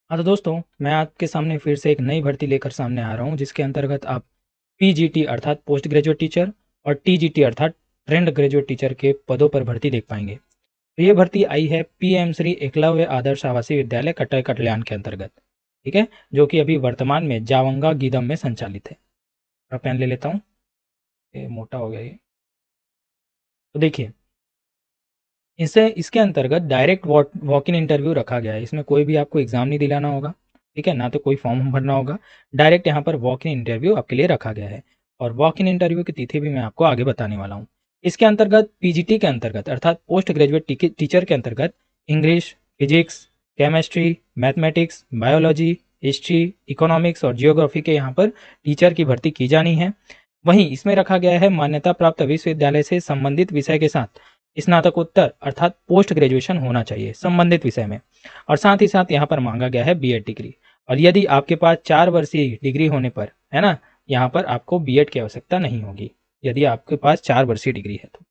हाँ तो दोस्तों, मैं आपके सामने फिर से एक नई भर्ती लेकर सामने आ रहा हूँ, जिसके अंतर्गत आप पीजीटी अर्थात पोस्ट ग्रेजुएट टीचर और टीजीटी अर्थात ट्रेंड ग्रेजुएट टीचर के पदों पर भर्ती देख पाएंगे। तो ये भर्ती आई है पीएम श्री एकलव्य आदर्श आवासीय विद्यालय कटई कल्याण के अंतर्गत। ठीक है, जो कि अभी वर्तमान में जावंगा गीदम में संचालित है। मैं पेन ले लेता हूँ, ये मोटा हो गया ये। तो देखिए, इसे इसके अंतर्गत डायरेक्ट वॉक इन इंटरव्यू रखा गया है। इसमें कोई भी आपको एग्जाम नहीं दिलाना होगा, ठीक है, ना तो कोई फॉर्म भरना होगा। डायरेक्ट यहाँ पर वॉक इन इंटरव्यू आपके लिए रखा गया है। और वॉक इन इंटरव्यू की तिथि भी मैं आपको आगे बताने वाला हूँ। इसके अंतर्गत पीजीटी के अंतर्गत अर्थात पोस्ट ग्रेजुएट टीचर के अंतर्गत English, physics, chemistry, mathematics, biology, history, economics और जियोग्राफी के यहाँ पर टीचर की भर्ती की जानी है। वहीं इसमें रखा गया है मान्यता प्राप्त विश्वविद्यालय से संबंधित विषय के साथ स्नातकोत्तर अर्थात पोस्ट ग्रेजुएशन होना चाहिए संबंधित विषय में। और साथ ही साथ यहाँ पर मांगा गया है बीएड डिग्री। और यदि आपके पास 4 वर्षीय डिग्री होने पर, है ना, यहाँ पर आपको बीएड की आवश्यकता नहीं होगी यदि आपके पास 4 वर्षीय डिग्री है तो।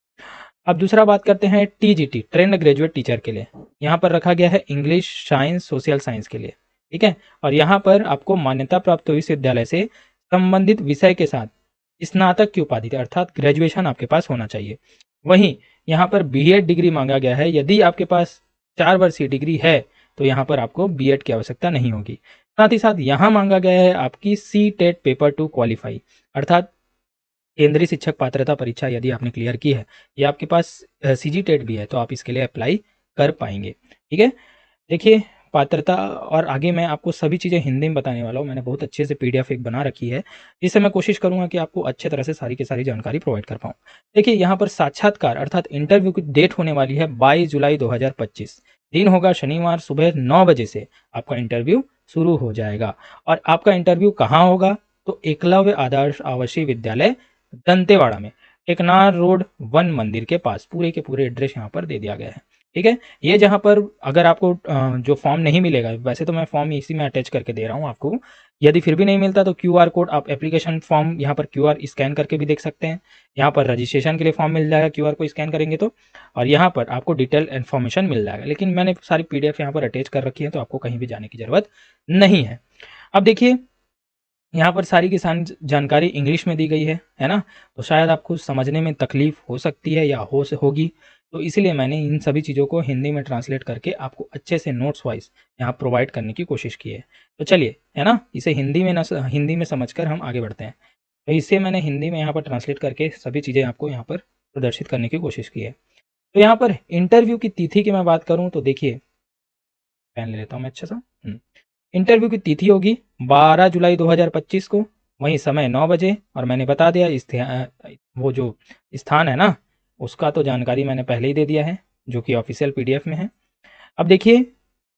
अब दूसरा बात करते हैं टीजीटी ट्रेंड ग्रेजुएट टीचर के लिए। यहाँ पर रखा गया है इंग्लिश, साइंस, सोशल साइंस के लिए। ठीक है, और यहाँ पर आपको मान्यता प्राप्त विश्वविद्यालय से संबंधित विषय के साथ स्नातक की उपाधि अर्थात ग्रेजुएशन आपके पास होना चाहिए। वहीं यहाँ पर बीएड डिग्री मांगा गया है। यदि आपके पास 4 वर्षीय डिग्री है तो यहाँ पर आपको बीएड की आवश्यकता नहीं होगी। साथ ही साथ यहाँ मांगा गया है आपकी सी टेट पेपर 2 क्वालिफाई अर्थात केंद्रीय शिक्षक पात्रता परीक्षा यदि आपने क्लियर की है या आपके पास सीजी टेट भी है तो आप इसके लिए अप्लाई कर पाएंगे। ठीक है, देखिए पात्रता और आगे मैं आपको सभी चीज़ें हिंदी में बताने वाला हूँ। मैंने बहुत अच्छे से पीडीएफ एक बना रखी है, जिससे मैं कोशिश करूंगा कि आपको अच्छे तरह से सारी की सारी जानकारी प्रोवाइड कर पाऊँ। देखिए, यहाँ पर साक्षात्कार अर्थात इंटरव्यू की डेट होने वाली है 22 जुलाई 2025। दिन होगा शनिवार, सुबह 9 बजे से आपका इंटरव्यू शुरू हो जाएगा। और आपका इंटरव्यू कहाँ होगा? तो एकलव्य आदर्श आवासीय विद्यालय दंतेवाड़ा में, टेकनार रोड, वन मंदिर के पास। पूरे के पूरे एड्रेस यहाँ पर दे दिया गया है। ठीक है, ये जहाँ पर अगर आपको जो फॉर्म नहीं मिलेगा, वैसे तो मैं फॉर्म इसी में अटैच करके दे रहा हूँ आपको। यदि फिर भी नहीं मिलता तो क्यूआर कोड आप एप्लीकेशन फॉर्म यहाँ पर क्यूआर स्कैन करके भी देख सकते हैं। यहाँ पर रजिस्ट्रेशन के लिए फॉर्म मिल जाएगा क्यूआर को स्कैन करेंगे तो। और यहाँ पर आपको डिटेल इन्फॉर्मेशन मिल जाएगा, लेकिन मैंने सारी पीडीएफ यहाँ पर अटैच कर रखी है तो आपको कहीं भी जाने की जरूरत नहीं है। अब देखिए, यहाँ पर सारी की सारी जानकारी इंग्लिश में दी गई है ना, तो शायद आपको समझने में तकलीफ हो सकती है या होगी। तो इसीलिए मैंने इन सभी चीज़ों को हिंदी में ट्रांसलेट करके आपको अच्छे से नोट्स वाइज यहाँ प्रोवाइड करने की कोशिश की है। तो चलिए, है ना, इसे हिंदी में समझकर हम आगे बढ़ते हैं। तो इसे मैंने हिंदी में यहाँ पर ट्रांसलेट करके सभी चीज़ें आपको यहाँ पर प्रदर्शित करने की कोशिश की है। तो यहाँ पर इंटरव्यू की तिथि की मैं बात करूँ तो देखिए, पेन ले लेता हूँ मैं अच्छा सा। इंटरव्यू की तिथि होगी 12 जुलाई 2025 को, वहीं समय 9 बजे। और मैंने बता दिया वो जो स्थान है ना, उसका तो जानकारी मैंने पहले ही दे दिया है, जो कि ऑफिशियल पीडीएफ में है। अब देखिए,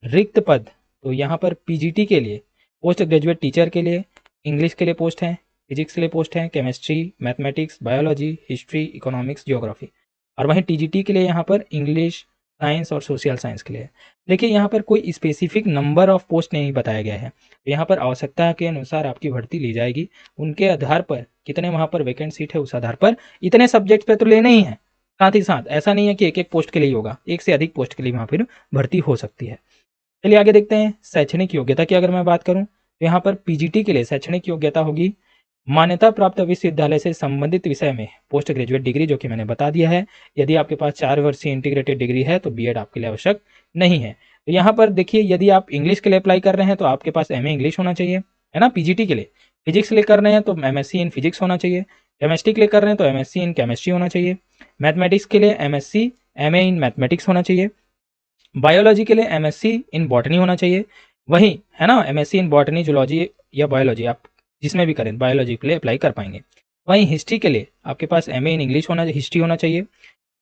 रिक्त पद तो यहाँ पर पीजीटी के लिए, पोस्ट ग्रेजुएट टीचर के लिए इंग्लिश के लिए पोस्ट है, फिजिक्स के लिए पोस्ट है, chemistry, mathematics, biology, history, economics, geography. और वहीं टीजीटी के लिए यहाँ पर इंग्लिश, साइंस और सोशल साइंस के लिए। देखिए, यहाँ पर कोई स्पेसिफिक नंबर ऑफ पोस्ट नहीं बताया गया है। यहाँ पर आवश्यकता के अनुसार आपकी भर्ती ली जाएगी। उनके आधार पर कितने वहाँ पर वैकेंट सीट है, उस आधार पर इतने सब्जेक्ट पे तो लेने ही है। साथ ही साथ ऐसा नहीं है कि एक एक पोस्ट के लिए होगा, एक से अधिक पोस्ट के लिए वहाँ फिर भर्ती हो सकती है। चलिए आगे देखते हैं। शैक्षणिक योग्यता की अगर मैं बात करूँ तो यहाँ पर पीजीटी के लिए शैक्षणिक योग्यता होगी मान्यता प्राप्त विश्वविद्यालय से संबंधित विषय में पोस्ट ग्रेजुएट डिग्री, जो कि मैंने बता दिया है। यदि आपके पास 4 वर्षीय इंटीग्रेटेड डिग्री है तो बीएड आपके लिए आवश्यक नहीं है। तो यहाँ पर देखिए, यदि आप इंग्लिश के लिए अप्लाई कर रहे हैं तो आपके पास एमए इंग्लिश होना चाहिए, है ना, पीजीटी के लिए। फिजिक्स के लिए कर रहे हैं तो एमएससी इन फिजिक्स होना चाहिए। केमिस्ट्री के लिए कर रहे हैं तो एमएससी इन केमिस्ट्री होना चाहिए। मैथमेटिक्स के लिए एमएससी एमए इन मैथमेटिक्स होना चाहिए। बायोलॉजी के लिए एमएससी इन बॉटनी होना चाहिए। वहीं, है ना, एमएससी इन बॉटनी, जूलॉजी या बायोलॉजी, आप जिसमें भी करें बायोलॉजी के लिए अप्लाई कर पाएंगे। वहीं हिस्ट्री के लिए आपके पास एमए इन इंग्लिश हिस्ट्री होना चाहिए।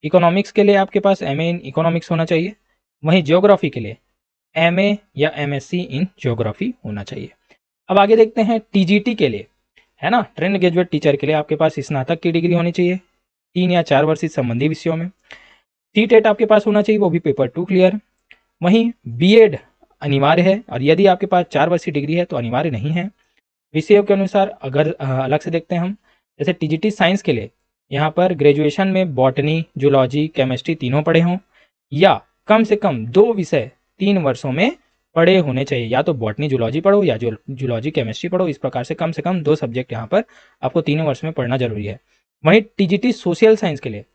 इकोनॉमिक्स के लिए आपके पास एमए इन इकोनॉमिक्स होना चाहिए। वहीं ज्योग्राफी के लिए एमए या एमएससी इन ज्योग्राफी होना चाहिए। अब आगे देखते हैं टीजीटी के लिए, है ना, ट्रेंड ग्रेजुएट टीचर के लिए आपके पास स्नातक की डिग्री होनी चाहिए 3 या 4 वर्षीय संबंधी विषयों में। सी टेट आपके पास होना चाहिए, वो भी पेपर 2 क्लियर। वहीं बीएड अनिवार्य है, और यदि आपके पास 4 वर्षीय डिग्री है तो अनिवार्य नहीं है। विषयों के अनुसार अगर अलग से देखते हैं हम, जैसे टीजीटी साइंस के लिए यहाँ पर ग्रेजुएशन में बॉटनी, जूलॉजी, केमिस्ट्री तीनों पढ़े हों, या कम से कम 2 विषय 3 वर्षों में पढ़े होने चाहिए। या तो बॉटनी जूलॉजी पढ़ो या जूलॉजी केमिस्ट्री पढ़ो। इस प्रकार से कम 2 सब्जेक्ट यहाँ पर आपको तीनों वर्ष में पढ़ना जरूरी है। वहीं टीजीटी सोशल साइंस के लिए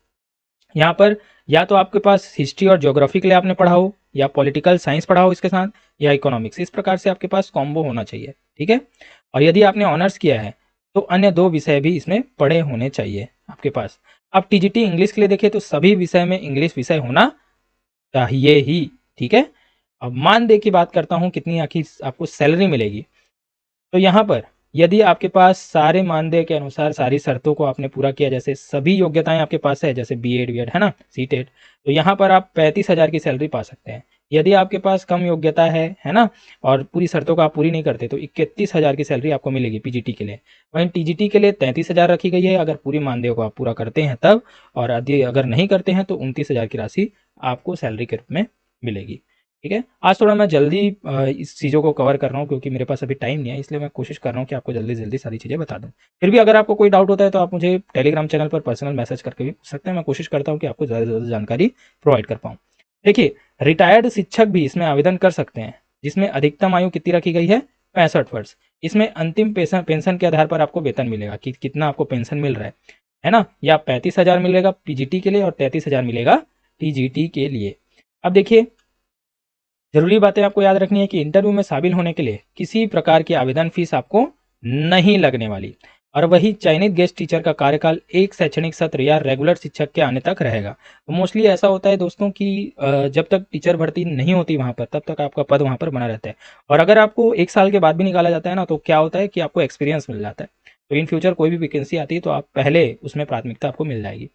यहाँ पर या तो आपके पास हिस्ट्री और ज्योग्राफी के लिए आपने पढ़ा हो, या पॉलिटिकल साइंस पढ़ा हो इसके साथ, या इकोनॉमिक्स। इस प्रकार से आपके पास कॉम्बो होना चाहिए, ठीक है। और यदि आपने ऑनर्स किया है तो अन्य 2 विषय भी इसमें पढ़े होने चाहिए आपके पास। अब टीजीटी इंग्लिश के लिए देखिए तो सभी विषय में इंग्लिश विषय होना चाहिए ही, ठीक है। अब मानदेय की बात करता हूँ, कितनी आखिर आपको सैलरी मिलेगी। तो यहाँ पर यदि आपके पास सारे मानदेय के अनुसार सारी शर्तों को आपने पूरा किया, जैसे सभी योग्यताएं आपके पास है, जैसे बीएड वीएड है ना, सीटेट, तो यहाँ पर आप 35,000 की सैलरी पा सकते हैं। यदि आपके पास कम योग्यता है ना, और पूरी शर्तों को आप पूरी नहीं करते तो 31,000 की सैलरी आपको मिलेगी पीजीटी के लिए। वहीं टीजीटी के लिए 33,000 रखी गई है अगर पूरी मानदेय को आप पूरा करते हैं तब, और यदि अगर नहीं करते हैं तो 29,000 की राशि आपको सैलरी के रूप में मिलेगी, ठीक है। आज थोड़ा मैं जल्दी इस चीज़ों को कवर कर रहा हूँ क्योंकि मेरे पास अभी टाइम नहीं है, इसलिए मैं कोशिश कर रहा हूँ कि आपको जल्दी जल्दी सारी चीज़ें बता दूँ। फिर भी अगर आपको कोई डाउट होता है तो आप मुझे टेलीग्राम चैनल पर पर्सनल मैसेज करके भी पूछ सकते हैं। मैं कोशिश करता हूँ कि आपको ज़्यादा से ज़्यादा जानकारी प्रोवाइड कर पाऊँ। देखिए, रिटायर्ड शिक्षक भी इसमें आवेदन कर सकते हैं, जिसमें अधिकतम आयु कितनी रखी गई है, 65 वर्ष। इसमें अंतिम पेंशन के आधार पर आपको वेतन मिलेगा कि कितना आपको पेंशन मिल रहा है ना। या 35,000 मिलेगा पीजीटी के लिए और 33,000 मिलेगा टीजीटी के लिए। अब देखिए, जरूरी बातें आपको याद रखनी है कि इंटरव्यू में शामिल होने के लिए किसी प्रकार की आवेदन फीस आपको नहीं लगने वाली, और वही चयनित गेस्ट टीचर का कार्यकाल 1 शैक्षणिक सत्र या रेगुलर शिक्षक के आने तक रहेगा। तो मोस्टली ऐसा होता है दोस्तों कि जब तक टीचर भर्ती नहीं होती वहां पर, तब तक आपका पद वहां पर बना रहता है। और अगर आपको 1 साल के बाद भी निकाला जाता है ना, तो क्या होता है कि आपको एक्सपीरियंस मिल जाता है। तो इन फ्यूचर कोई भी वैकेंसी आती है तो आप पहले उसमें प्राथमिकता आपको मिल जाएगी।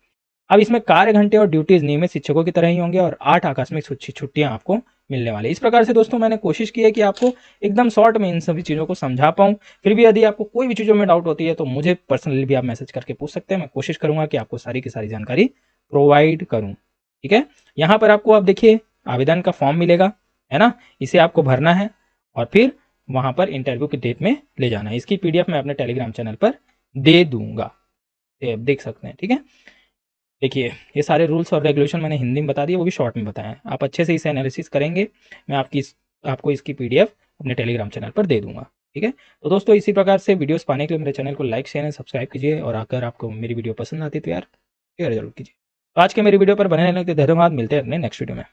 अब इसमें कार्य घंटे और ड्यूटीज नियमित शिक्षकों की तरह ही होंगे और 8 आकस्मिक छुट्टियां आपको मिलने वाली। इस प्रकार से दोस्तों मैंने कोशिश की है कि आपको एकदम शॉर्ट में इन सभी चीज़ों को समझा पाऊँ। फिर भी यदि आपको कोई भी चीज़ों में डाउट होती है तो मुझे पर्सनली भी आप मैसेज करके पूछ सकते हैं। मैं कोशिश करूंगा कि आपको सारी की सारी जानकारी प्रोवाइड करूँ, ठीक है। यहाँ पर आपको अब देखिए आवेदन का फॉर्म मिलेगा, है ना, इसे आपको भरना है और फिर वहां पर इंटरव्यू की डेट में ले जाना है। इसकी पीडीएफ मैं अपने टेलीग्राम चैनल पर दे दूंगा, ये आप देख सकते हैं, ठीक है। देखिए, ये सारे रूल्स और रेगुलेशन मैंने हिंदी में बता दिए, वो भी शॉर्ट में बताए हैं। आप अच्छे से इसे एनालिसिस करेंगे, मैं आपको इसकी पीडीएफ अपने टेलीग्राम चैनल पर दे दूंगा, ठीक है। तो दोस्तों इसी प्रकार से वीडियोस पाने के लिए मेरे चैनल को लाइक शेयर एंड सब्सक्राइब कीजिए, और अगर आपको मेरी वीडियो पसंद आती है तो यार शेयर जरूर कीजिए। तो आज के मेरी वीडियो पर बने रहने के लिए धन्यवाद। मिलते हैं अपने नेक्स्ट वीडियो में।